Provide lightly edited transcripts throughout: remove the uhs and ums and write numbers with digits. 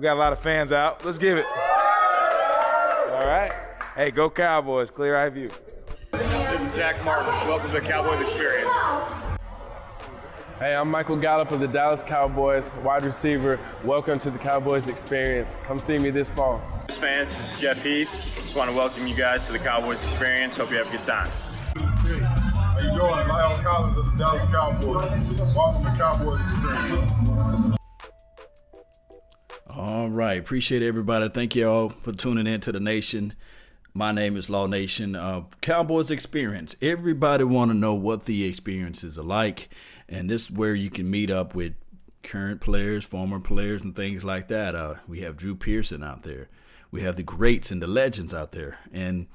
We got a lot of fans out. Let's give it. All right. Hey, go Cowboys. Clear eye view. This is Zach Martin. Welcome to the Cowboys Experience. Hey, I'm Michael Gallup of the Dallas Cowboys, wide receiver. Welcome to the Cowboys Experience. Come see me this fall. Fans, this is Jeff Heath. Just want to welcome you guys to the Cowboys Experience. Hope you have a good time. How you doing? Lyle Collins of the Dallas Cowboys. Welcome to Cowboys Experience. All right. Appreciate everybody. Thank you all for tuning in to the nation. My name is Law Nation. Cowboys Experience. Everybody want to know what the experiences are like. And this is where you can meet up with current players, former players, and things like that. We have Drew Pearson out there. We have the greats and the legends out there. And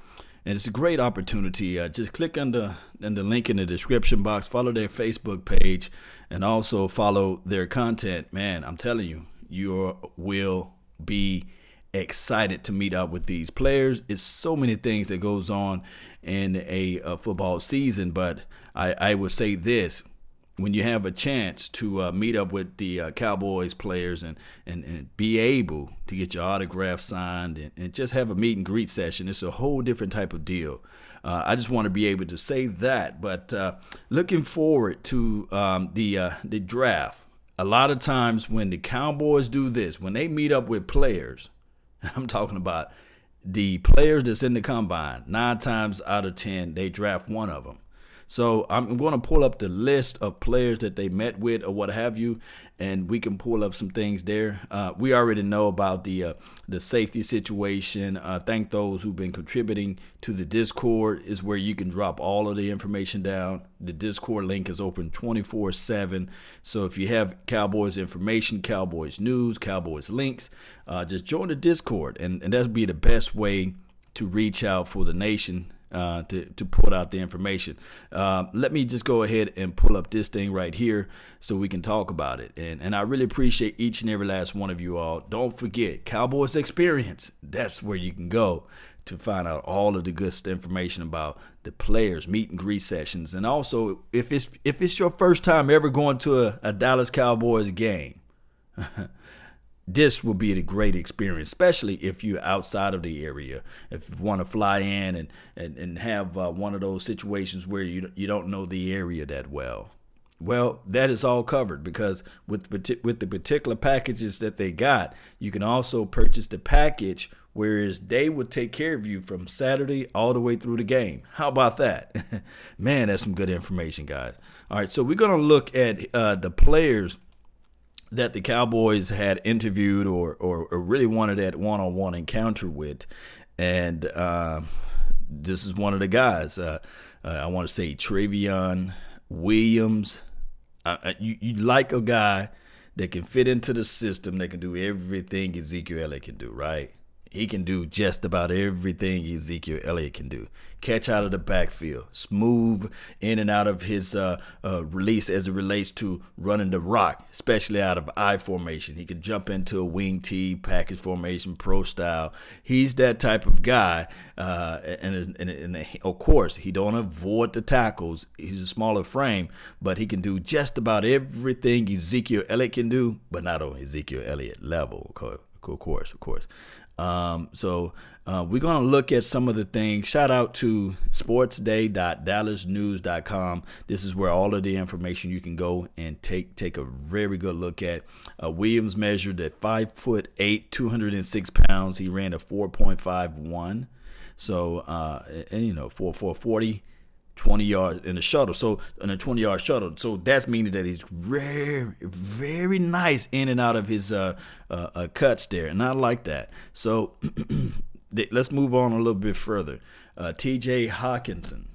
it's a great opportunity. Just click on the link in the description box. Follow their Facebook page. And also follow their content. Man, I'm telling you, you will be excited to meet up with these players. It's so many things that goes on in a football season. But I would say this. When you have a chance to meet up with the Cowboys players and be able to get your autograph signed and just have a meet and greet session, it's a whole different type of deal. I just want to be able to say that. But looking forward to the draft. A lot of times when the Cowboys do this, when they meet up with players, I'm talking about the players that's in the combine, 9 times out of 10, they draft one of them. So I'm going to pull up the list of players that they met with or what have you, and we can pull up some things there. We already know about the safety situation. Thank those who've been contributing to the Discord is where you can drop all of the information down. The Discord link is open 24/7. So if you have Cowboys information, Cowboys news, Cowboys links, just join the Discord, and that would be the best way to reach out for the nation. To put out the information. Let me just go ahead and pull up this thing right here so we can talk about it. And I really appreciate each and every last one of you all. Don't forget, Cowboys Experience. That's where you can go to find out all of the good information about the players, meet and greet sessions. And also, if it's your first time ever going to a Dallas Cowboys game, this will be a great experience, especially if you're outside of the area. If you want to fly in and have one of those situations where you don't know the area that well. Well, that is all covered because with the particular packages that they got, you can also purchase the package, whereas they would take care of you from Saturday all the way through the game. How about that? Man, that's some good information, guys. All right, so we're going to look at the players that the Cowboys had interviewed or really wanted that one-on-one encounter with. And this is one of the guys. I want to say Trevion Williams. You like a guy that can fit into the system, that can do everything Ezekiel Elliott can do, right? He can do just about everything Ezekiel Elliott can do. Catch out of the backfield, smooth in and out of his release as it relates to running the rock, especially out of I formation. He can jump into a wing T, package formation, pro style. He's that type of guy. And of course, he don't avoid the tackles. He's a smaller frame, but he can do just about everything Ezekiel Elliott can do, but not on Ezekiel Elliott level, of course. So we're going to look at some of the things. Shout out to sportsday.dallasnews.com. This is where all of the information you can go and take a very good look at. Williams measured at 5'8", 206 pounds. He ran a 4.51. So, for 40, 20 yards in the shuttle. So in a 20-yard shuttle. So that's meaning that he's very, very nice in and out of his cuts there. And I like that. So let's move on a little bit further. T.J. Hawkinson.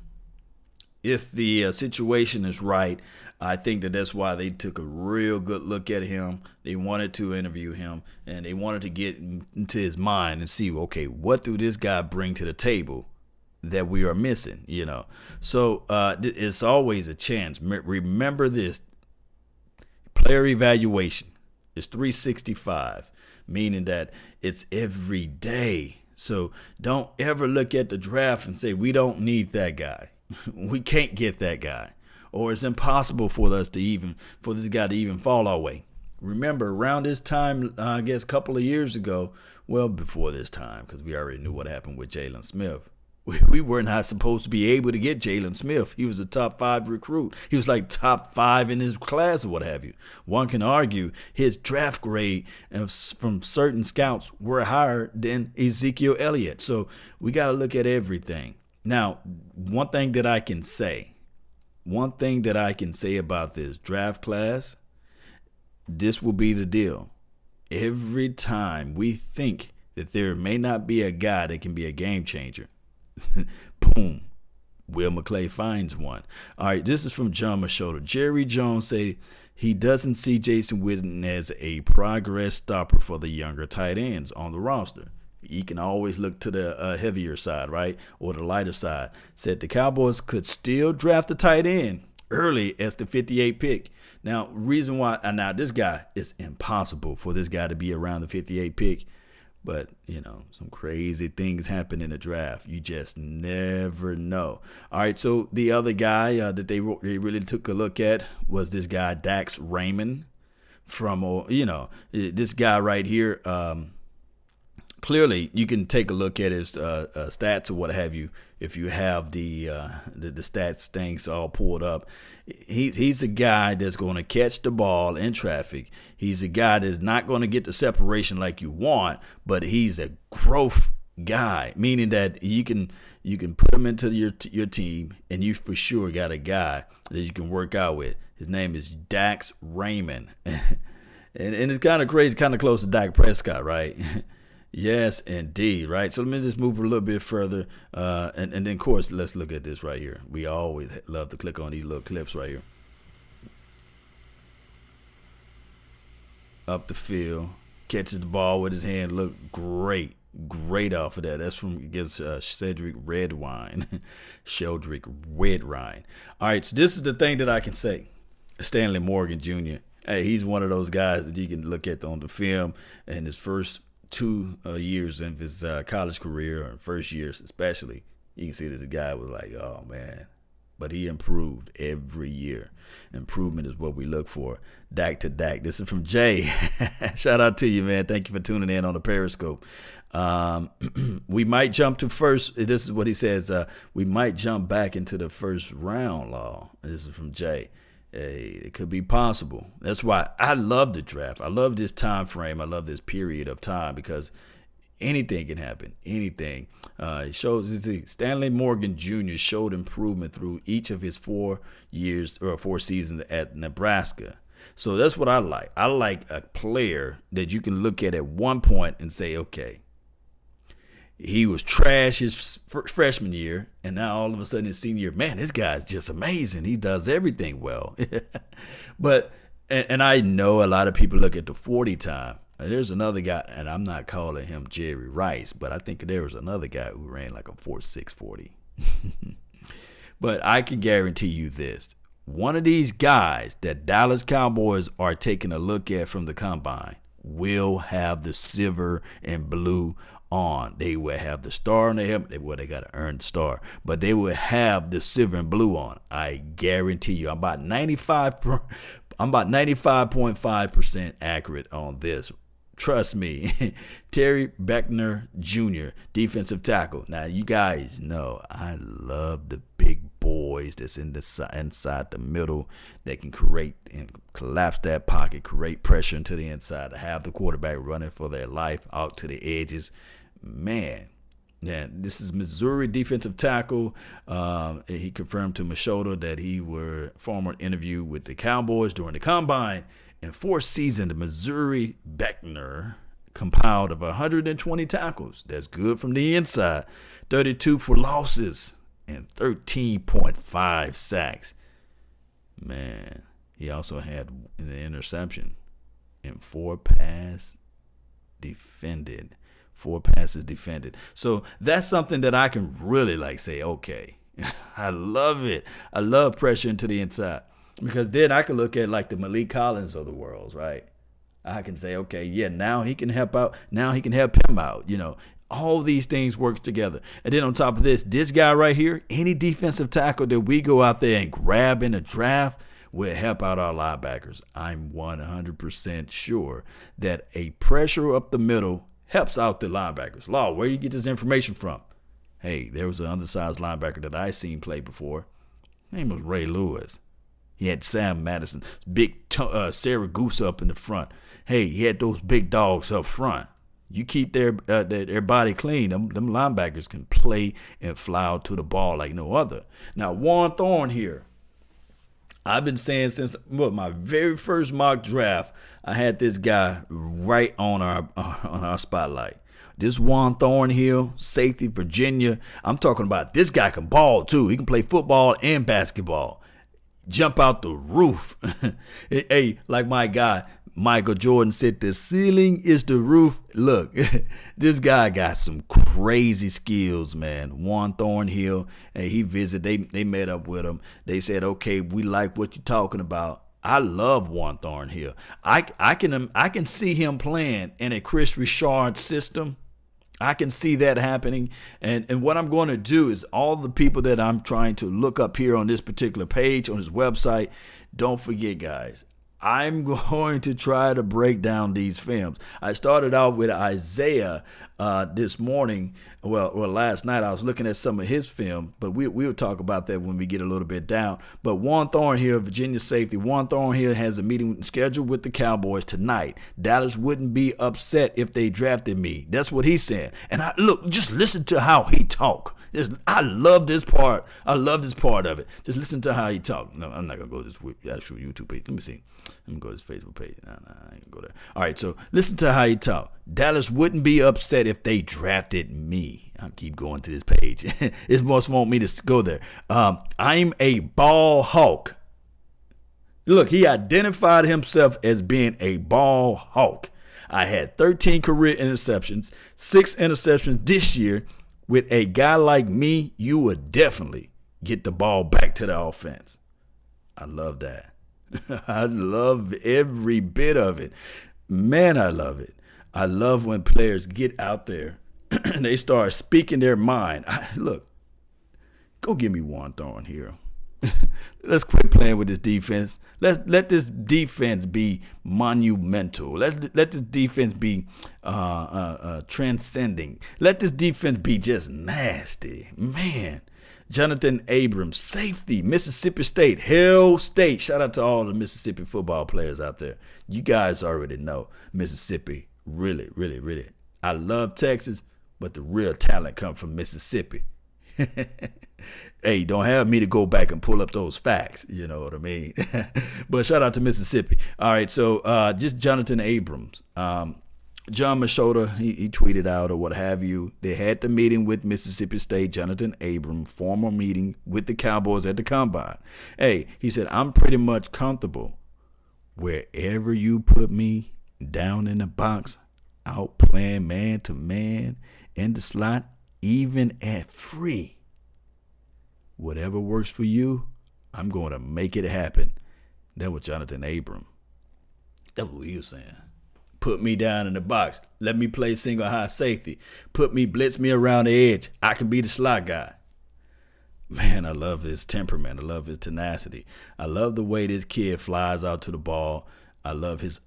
If the situation is right, I think that's why they took a real good look at him. They wanted to interview him, and they wanted to get into his mind and see, okay, what do this guy bring to the table that we are missing, So it's always a chance. Remember this. Player evaluation is 365, meaning that it's every day. So don't ever look at the draft and say, we don't need that guy. We can't get that guy. Or it's impossible for this guy to even fall our way. Remember, around this time, I guess a couple of years ago, well, before this time, because we already knew what happened with Jalen Smith. We were not supposed to be able to get Jalen Smith. He was a top 5 recruit. He was like top 5 in his class or what have you. One can argue his draft grade from certain scouts were higher than Ezekiel Elliott. So we got to look at everything. Now, one thing that I can say about this draft class, this will be the deal. Every time we think that there may not be a guy that can be a game changer, boom, Will McClay finds one. All right, this is from John Machota. Jerry Jones say he doesn't see Jason Witten as a progress stopper for the younger tight ends on the roster. He can always look to the heavier side, right, or the lighter side. Said the Cowboys could still draft a tight end early as the 58 pick. Now, reason why, now this guy, it's impossible for this guy to be around the 58 pick. But, some crazy things happen in the draft. You just never know. All right, so the other guy that they really took a look at was this guy, Dax Raymond, from, this guy right here. Clearly, you can take a look at his stats or what have you if you have the stats things all pulled up. He's a guy that's going to catch the ball in traffic. He's a guy that's not going to get the separation like you want, but he's a growth guy, meaning that you can put him into your team, and you for sure got a guy that you can work out with. His name is Dax Raymond, and it's kind of crazy, kind of close to Dak Prescott, right? Yes, indeed, right? So let me just move a little bit further. And then, of course, let's look at this right here. We always love to click on these little clips right here. Up the field, catches the ball with his hand. Look great off of that. That's from against Cedric Redwine. Sheldrick Redwine. All right, so this is the thing that I can say. Stanley Morgan Jr. Hey, he's one of those guys that you can look at on the film and his first 2 years of his college career, or first years especially, you can see that the guy was like, oh man, but he improved every year. Improvement is what we look for. Dak to Dak. This is from Jay. Shout out to you, man. Thank you for tuning in on the Periscope. We might jump to first. This is what he says. We might jump back into the first round, Law. This is from Jay. Hey, it could be possible. That's why I love the draft. I love this time frame. I love this period of time because anything can happen. Anything. It shows Stanley Morgan Jr. showed improvement through each of his 4 years or 4 seasons at Nebraska. So that's what I like. I like a player that you can look at one point and say, okay, he was trash his freshman year, and now all of a sudden his senior year, man, this guy's just amazing. He does everything well. But I know a lot of people look at the 40 time. There's another guy, and I'm not calling him Jerry Rice, but I think there was another guy who ran like a 4.6 40. But I can guarantee you this. One of these guys that Dallas Cowboys are taking a look at from the combine will have the silver and blue on. They will have the star on their helmet. Well, they got to earn the star, but they will have the silver and blue on. I guarantee you. I'm about 95.5% accurate on this. Trust me. Terry Beckner Jr., defensive tackle. Now, you guys know I love the big boys that's inside the middle that can create and collapse that pocket, create pressure into the inside, to have the quarterback running for their life out to the edges. Man, yeah, this is Missouri defensive tackle. He confirmed to Machota that he were former interview with the Cowboys during the combine. In 4 seasons, the Missouri Beckner compiled of 120 tackles. That's good from the inside. 32 for losses and 13.5 sacks. Man, he also had an interception and 4 passes defended. 4 passes defended. So that's something that I can really say, okay, I love it. I love pressure into the inside. Because then I can look at like the Malik Collins of the world, right? I can say, okay, yeah, now he can help out. Now he can help him out. All these things work together. And then on top of this guy right here, any defensive tackle that we go out there and grab in a draft, will help out our linebackers. I'm 100% sure that a pressure up the middle helps out the linebackers. Law, where do you get this information from? Hey, there was an undersized linebacker that I seen play before. His name was Ray Lewis. He had Sam Madison, big Sarah Goose up in the front. Hey, he had those big dogs up front. You keep their body clean, them linebackers can play and fly out to the ball like no other. Now, Juan Thorne here. I've been saying since my very first mock draft, I had this guy right on our spotlight. This Juan Thornhill, safety, Virginia. I'm talking about this guy can ball too. He can play football and basketball. Jump out the roof. Hey, like my guy Michael Jordan said, the ceiling is the roof. Look, this guy got some crazy skills, man. Juan Thornhill, and he visited. They met up with him. They said, okay, we like what you're talking about. I love Juan Thornhill. I can see him playing in a Chris Richard system. I can see that happening. And what I'm going to do is all the people that I'm trying to look up here on this particular page, on his website, don't forget, guys, I'm going to try to break down these films. I started out with Isaiah this morning. Well, last night I was looking at some of his film, but we'll talk about that when we get a little bit down. But Juan Thornhill, Virginia safety, Juan Thornhill has a meeting scheduled with the Cowboys tonight. Dallas wouldn't be upset if they drafted me. That's what he said. And just listen to how he talk. I love this part. I love this part of it. Just listen to how he talk. No, I'm not going to go to this actual YouTube page. Let me see. Let me go to his Facebook page. No, I ain't gonna go there. All right, so listen to how he talk. Dallas wouldn't be upset if they drafted me. I'll keep going to this page. It must want me to go there. I'm a ball hawk. Look, he identified himself as being a ball hawk. I had 13 career interceptions, 6 interceptions this year. With a guy like me, you would definitely get the ball back to the offense. I love that. I love every bit of it. Man, I love it. I love when players get out there and they start speaking their mind. Look, go give me Juan Thornhill. Let's quit playing with this defense. Let this defense be monumental. Let this defense be transcending. Let this defense be just nasty. Man. Jonathan Abrams, safety, Mississippi State, Hell State. Shout out to all the Mississippi football players out there. You guys already know Mississippi. Really, really, really. I love Texas, but the real talent comes from Mississippi. Hey, don't have me to go back and pull up those facts. You know what I mean? But shout out to Mississippi. All right, so just Jonathan Abrams. John Machota, he tweeted out or what have you. They had the meeting with Mississippi State, Jonathan Abrams, formal meeting with the Cowboys at the Combine. Hey, he said, I'm pretty much comfortable wherever you put me down in the box, out playing man-to-man in the slot, even at free. Whatever works for you, I'm going to make it happen. That was Jonathan Abrams. That's what he was saying. Put me down in the box. Let me play single high safety. Blitz me around the edge. I can be the slot guy. Man, I love his temperament. I love his tenacity. I love the way this kid flies out to the ball. I love his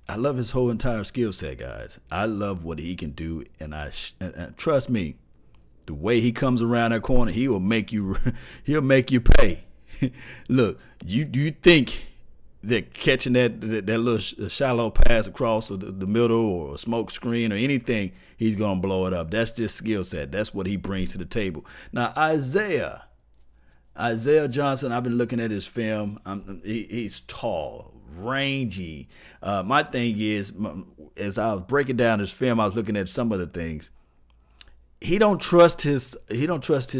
whole entire skill set, guys. I love what he can do, and trust me, the way he comes around that corner, he'll make you pay. Look, you think that catching that little shallow pass across the middle or a smoke screen or anything, he's going to blow it up. That's just skill set. That's what he brings to the table. Now, Isaiah Johnson, I've been looking at his film. He's tall, rangy. My thing is, as I was breaking down his film, I was looking at some of the things. He don't trust his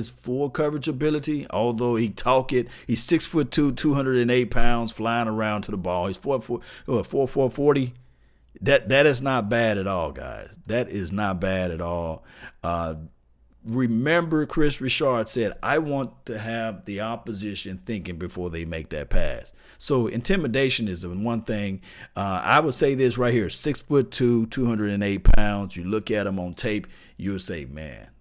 full coverage ability, although he talk it. He's 6'2", 208 pounds, flying around to the ball. He's 4'4", 40. That is not bad at all, guys. That is not bad at all. Remember, Chris Richard said, I want to have the opposition thinking before they make that pass. So intimidation is one thing. I would say this right here, 6'2", 208 pounds. You look at him on tape, you'll say, man,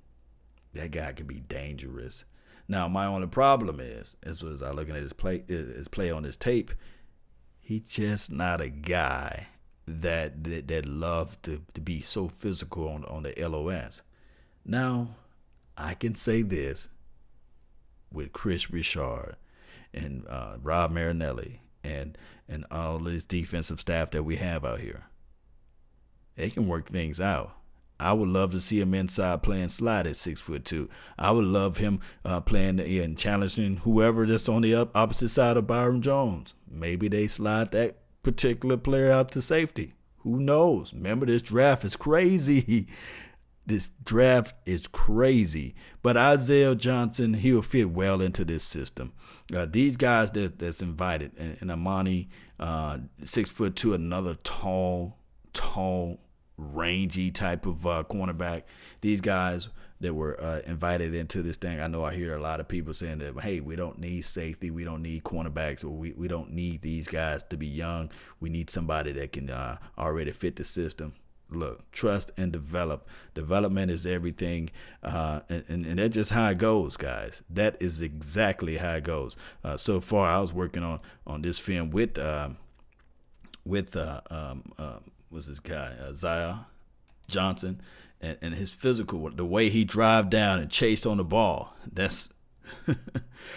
that guy can be dangerous. Now, my only problem is, as I looking at his play on his tape, He's just not a guy that love to be so physical on the LOS. Now, I can say this with Chris Richard and Rob Marinelli and all this defensive staff that we have out here. They can work things out. I would love to see him inside playing slide at 6'2". I would love him playing and challenging whoever that's on the opposite side of Byron Jones. Maybe they slide that particular player out to safety. Who knows? Remember, this draft is crazy. This draft is crazy. But Isaiah Johnson, he'll fit well into this system. These guys that's invited, and Amani, 6'2", another tall, rangy type of cornerback. These guys that were invited into this thing, I know I hear a lot of people saying that, hey, we don't need safety, we don't need cornerbacks, or we don't need these guys to be young. We need somebody that can already fit the system. Look, trust and develop. Development is everything, and that's just how it goes, guys. That is exactly how it goes. So far, I was working on this film with what's this guy, Isaiah Johnson, and his physical, the way he drive down and chased on the ball. That's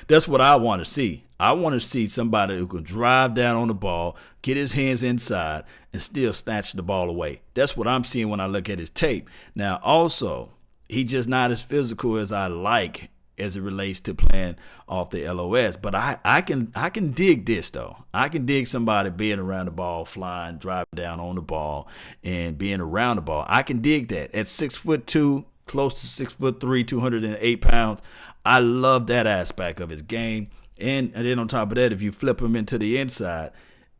that's what I want to see. I want to see somebody who can drive down on the ball, get his hands inside, and still snatch the ball away. That's what I'm seeing when I look at his tape. Now, also, he's just not as physical as I like as it relates to playing off the LOS. But I can dig this, though. I can dig somebody being around the ball, flying, driving down on the ball, and being around the ball. I can dig that. At 6'2", close to 6'3", 208 pounds, I love that aspect of his game. And then on top of that, if you flip him into the inside,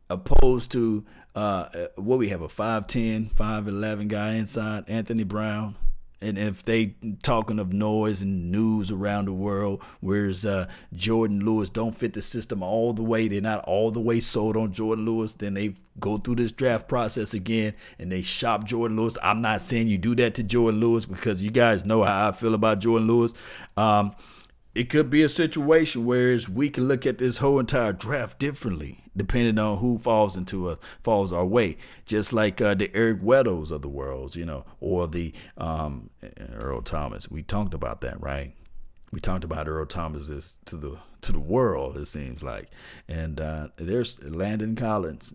opposed to what we have, a 5'10", 5'11" guy inside, Anthony Brown. And if they talking of noise and news around the world, whereas Jordan Lewis don't fit the system all the way, they're not all the way sold on Jordan Lewis, then they go through this draft process again and they shop Jordan Lewis. I'm not saying you do that to Jordan Lewis, because you guys know how I feel about Jordan Lewis. It could be a situation where we can look at this whole entire draft differently, depending on who falls our way. Just like the Eric Weddles of the world, or the Earl Thomas. We talked about that, right? We talked about Earl Thomas to the world, it seems like. And there's Landon Collins.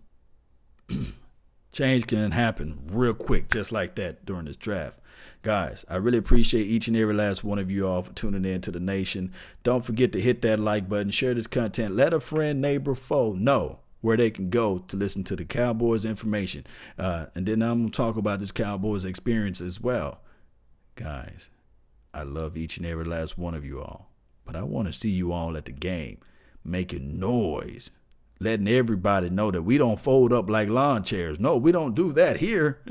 Change can happen real quick, just like that during this draft. Guys, I really appreciate each and every last one of you all for tuning in to the nation. Don't forget to hit that like button, share this content, let a friend, neighbor, foe know where they can go to listen to the Cowboys information. And then I'm going to talk about this Cowboys experience as well. Guys, I love each and every last one of you all, but I want to see you all at the game making noise, letting everybody know that we don't fold up like lawn chairs. No, we don't do that here.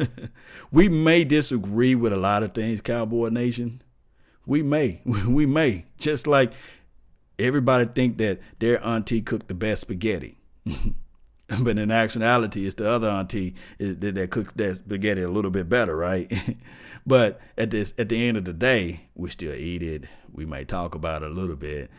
We may disagree with a lot of things, Cowboy Nation. We may. Just like everybody think that their auntie cooked the best spaghetti. But in actuality, it's the other auntie that cooks that spaghetti a little bit better, right? But at the end of the day, we still eat it. We may talk about it a little bit,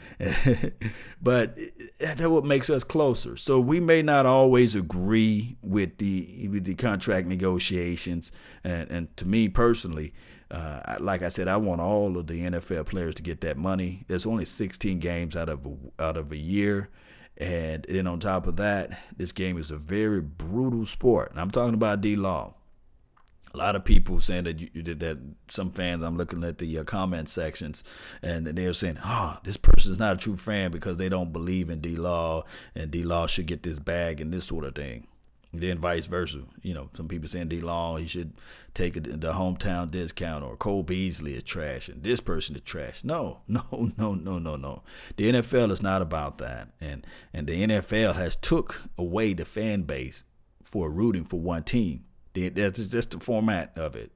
but that's what makes us closer. So we may not always agree with the contract negotiations. And to me personally, like I said, I want all of the NFL players to get that money. There's only 16 games out of a year. And then on top of that, this game is a very brutal sport. And I'm talking about D-Law. A lot of people saying that some fans, I'm looking at the comment sections, and they're saying, this person is not a true fan because they don't believe in D-Law, and D-Law should get this bag and this sort of thing. And then vice versa. Some people saying D-Law, he should take the hometown discount, or Cole Beasley is trash and this person is trash. No. The NFL is not about that. And the NFL has took away the fan base for rooting for one team. That's just the format of it.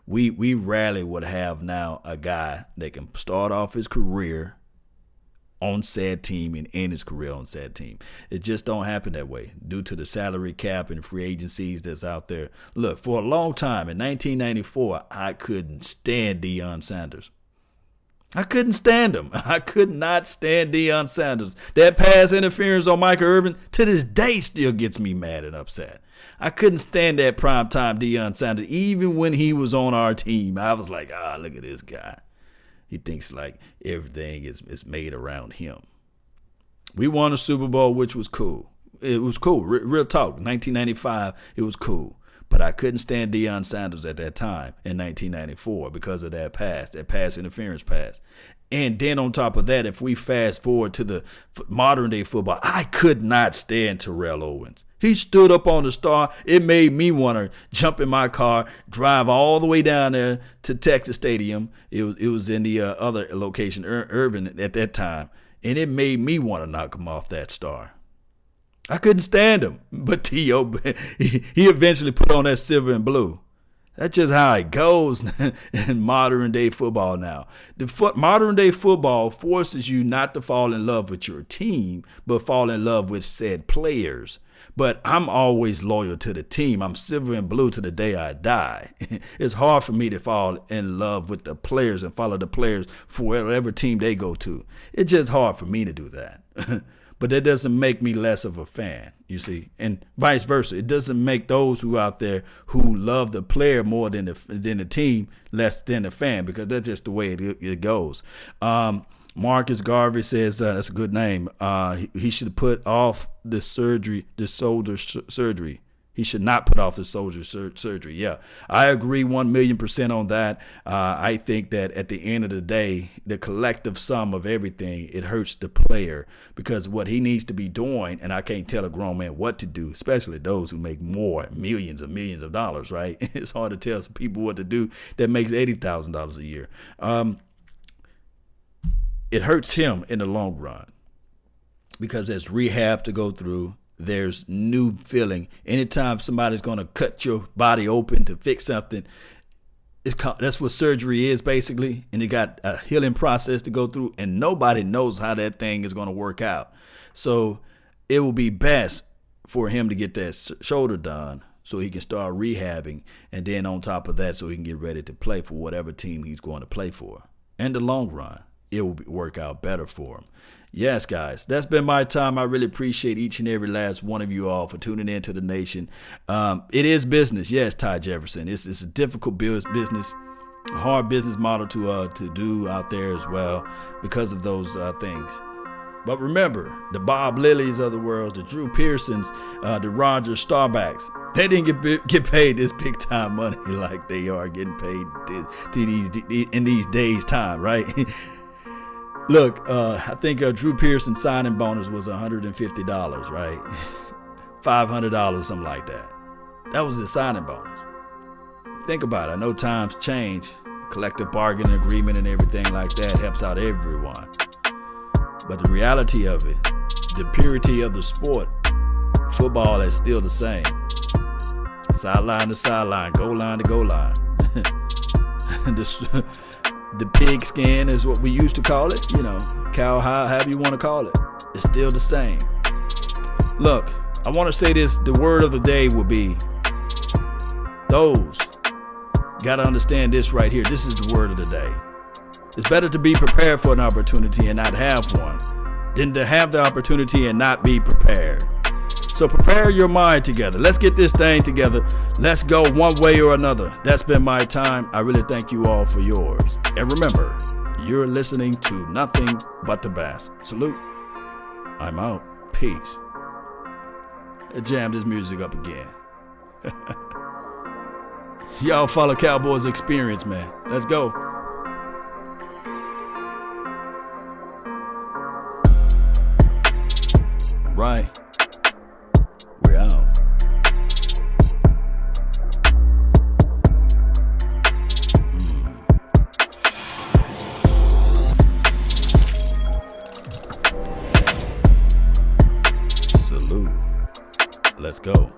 We rarely would have now a guy that can start off his career on said team and end his career on said team. It just don't happen that way due to the salary cap and free agencies that's out there. Look, for a long time in 1994, I couldn't stand Deion Sanders. I couldn't stand him. I could not stand Deion Sanders. That pass interference on Michael Irvin to this day still gets me mad and upset. I couldn't stand that primetime Deion Sanders. Even when he was on our team, I was like, look at this guy. He thinks like everything is made around him. We won a Super Bowl, which was cool. It was cool. Real talk. 1995, it was cool. But I couldn't stand Deion Sanders at that time in 1994 because of that pass interference pass. And then on top of that, if we fast forward to the modern day football, I could not stand Terrell Owens. He stood up on the star. It made me want to jump in my car, drive all the way down there to Texas Stadium. It was in the other location, Irvin at that time. And it made me want to knock him off that star. I couldn't stand him, but T.O., he eventually put on that silver and blue. That's just how it goes in modern day football now. Modern day football forces you not to fall in love with your team, but fall in love with said players. But I'm always loyal to the team. I'm silver and blue to the day I die. It's hard for me to fall in love with the players and follow the players for whatever team they go to. It's just hard for me to do that. But that doesn't make me less of a fan, you see, and vice versa. It doesn't make those who out there who love the player more than the team less than the fan, because that's just the way it goes. Marcus Garvey says that's a good name. He should put off the shoulder surgery. He should not put off the shoulder surgery. Yeah, I agree 1,000,000% on that. I think that at the end of the day, the collective sum of everything, it hurts the player, because what he needs to be doing, and I can't tell a grown man what to do, especially those who make more, millions and millions of dollars, right? It's hard to tell some people what to do that makes $80,000 a year. It hurts him in the long run because there's rehab to go through. There's new feeling. Anytime somebody's going to cut your body open to fix something, that's what surgery is basically. And you got a healing process to go through, and nobody knows how that thing is going to work out. So it will be best for him to get that shoulder done so he can start rehabbing. And then on top of that, so he can get ready to play for whatever team he's going to play for. In the long run, it will work out better for him. Yes, guys, that's been my time. I really appreciate each and every last one of you all for tuning in to the nation. It is business. Yes, Ty Jefferson. It's a difficult business, a hard business model to do out there as well because of those things. But remember, the Bob Lillies of the world, the Drew Pearsons, the Roger Staubachs, they didn't get paid this big time money like they are getting paid in these days' time, right? Look, I think Drew Pearson signing bonus was $150, right? $500, something like that. That was his signing bonus. Think about it. I know times change. Collective bargaining agreement and everything like that helps out everyone. But the reality of it, the purity of the sport, football is still the same. Sideline to sideline, goal line to goal line. The pig skin is what we used to call it, cow, however you want to call it. It's still the same. Look, I want to say this, the word of the day will be those. Got to understand this right here. This is the word of the day. It's better to be prepared for an opportunity and not have one than to have the opportunity and not be prepared. So prepare your mind together. Let's get this thing together. Let's go one way or another. That's been my time. I really thank you all for yours. And remember, you're listening to nothing but the best. Salute. I'm out. Peace. Let's jam this music up again. Y'all follow Cowboys Experience, man. Let's go. Right. We're out. Salute. Let's go.